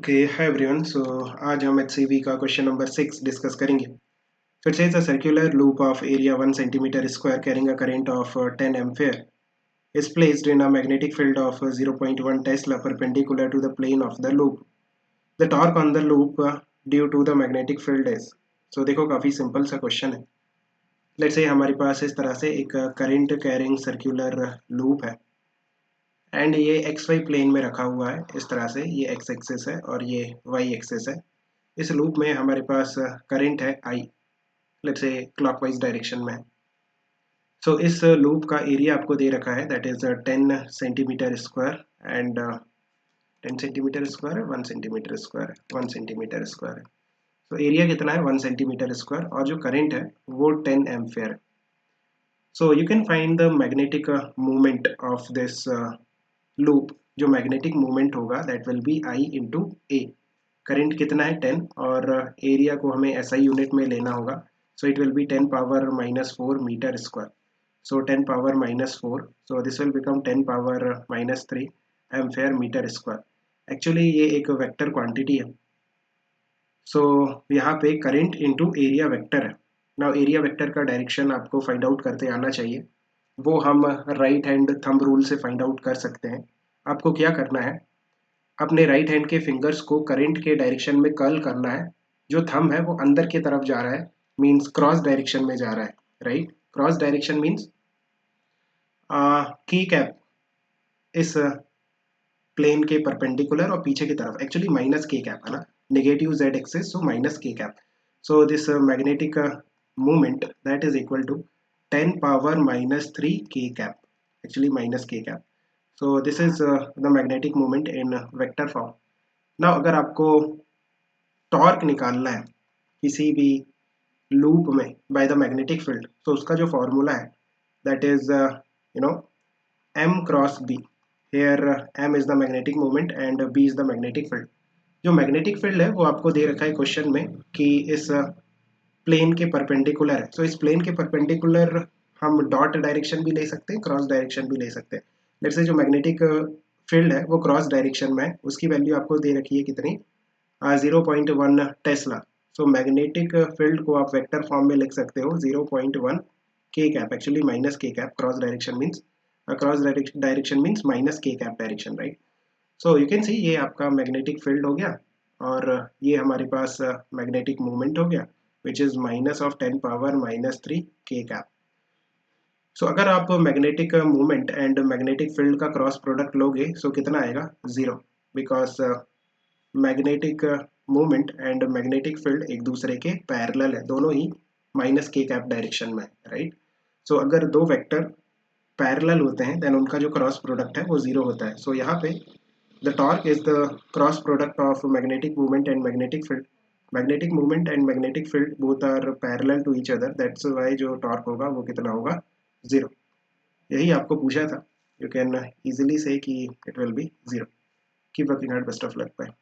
Okay hi everyone. सो आज हम HCV का क्वेश्चन नंबर 6 डिस्कस करेंगे। So it says a circular loop of area 1 centimeter square carrying a current of 10 ampere is placed in a magnetic field of 0.1 Tesla perpendicular to the plane of the loop. The torque on the loop due to the magnetic field is. So देखो काफ़ी simple सा question है। Let's say हमारे पास इस तरह से एक current carrying circular loop है एंड ये एक्स वाई प्लेन में रखा हुआ है। इस तरह से ये एक्स एक्सिस है और ये वाई एक्सिस है। इस लूप में हमारे पास करंट है आई, लेट्स से क्लॉकवाइज डायरेक्शन में है। सो इस लूप का एरिया आपको दे रखा है, that is 10 centimetre square and 10 centimetre square है, 1 सेंटीमीटर स्क्वायर है, 1 सेंटीमीटर स्क्वायर है। सो एरिया कितना है 1 सेंटीमीटर स्क्वायर और जो करंट है वो 10 एम्पियर है। So you can find the magnetic movement of this loop. जो मैग्नेटिक मूवमेंट होगा that will be I into A. Current कितना है 10 और एरिया को हमें SI यूनिट में लेना होगा। So it will be 10 power -4 metre square. So 10 power -4, so this will become 10 power -3 ampere metre square. Actually ये एक वेक्टर क्वांटिटी है। सो यहाँ पे करंट इंटू एरिया वेक्टर है। नाउ एरिया वेक्टर का डायरेक्शन आपको फाइंड आउट करते आना चाहिए, वो हम राइट हैंड थंब रूल से फाइंड आउट कर सकते हैं। आपको क्या करना है, अपने राइट हैंड के फिंगर्स को करंट के डायरेक्शन में कर्ल करना है। जो थंब है वो अंदर की तरफ जा रहा है, मींस क्रॉस डायरेक्शन में जा रहा है, राइट। क्रॉस डायरेक्शन मींस की कैप इस प्लेन के परपेंडिकुलर और पीछे की तरफ, एक्चुअली माइनस के कैप है ना, negative Z axis, so minus k cap. So this magnetic movement that is equal to 10 power -3 k cap, actually minus k cap. So this is the magnetic movement in vector form. Now अगर आपको torque निकालना है किसी भी loop में by the magnetic field, तो उसका जो फॉर्मूला है that is m cross b। Here m is the magnetic moment and b is the magnetic field. जो मैग्नेटिक फील्ड है वो आपको दे रखा है क्वेश्चन में कि इस प्लेन के परपेंडिकुलर है। सो इस प्लेन के परपेंडिकुलर हम डॉट डायरेक्शन भी ले सकते हैं, क्रॉस डायरेक्शन भी ले सकते हैं। लेट्स से जो मैग्नेटिक फील्ड है वो क्रॉस डायरेक्शन में है, उसकी वैल्यू आपको दे रखी है कितनी, 0.1 टेस्ला। सो मैग्नेटिक फील्ड को आप वेक्टर फॉर्म में लिख सकते हो 0.1 k cap, actually minus k cap. Cross direction means minus k cap direction, right. So you can see ये आपका मैग्नेटिक फील्ड हो गया और ये हमारे पास मैग्नेटिक मूवमेंट हो गया which is minus of 10 power -3 k cap. सो अगर आप magnetic movement and magnetic field का क्रॉस प्रोडक्ट लोगे सो कितना आएगा, 0, because magnetic movement and magnetic field एक दूसरे के पैरेलल है, दोनों ही माइनस के कैप डायरेक्शन में, राइट। सो अगर दो वेक्टर पैरेलल होते हैं देन उनका जो क्रॉस प्रोडक्ट है वो 0 होता है। सो यहाँ पे the torque is the cross product of magnetic movement and magnetic field. Magnetic movement and magnetic field both are parallel to each other, that's why जो टॉर्क होगा वो कितना होगा, 0। यही आपको पूछा था। यू कैन इजीली से कि it will be 0। Keep working hard, best of luck, bye.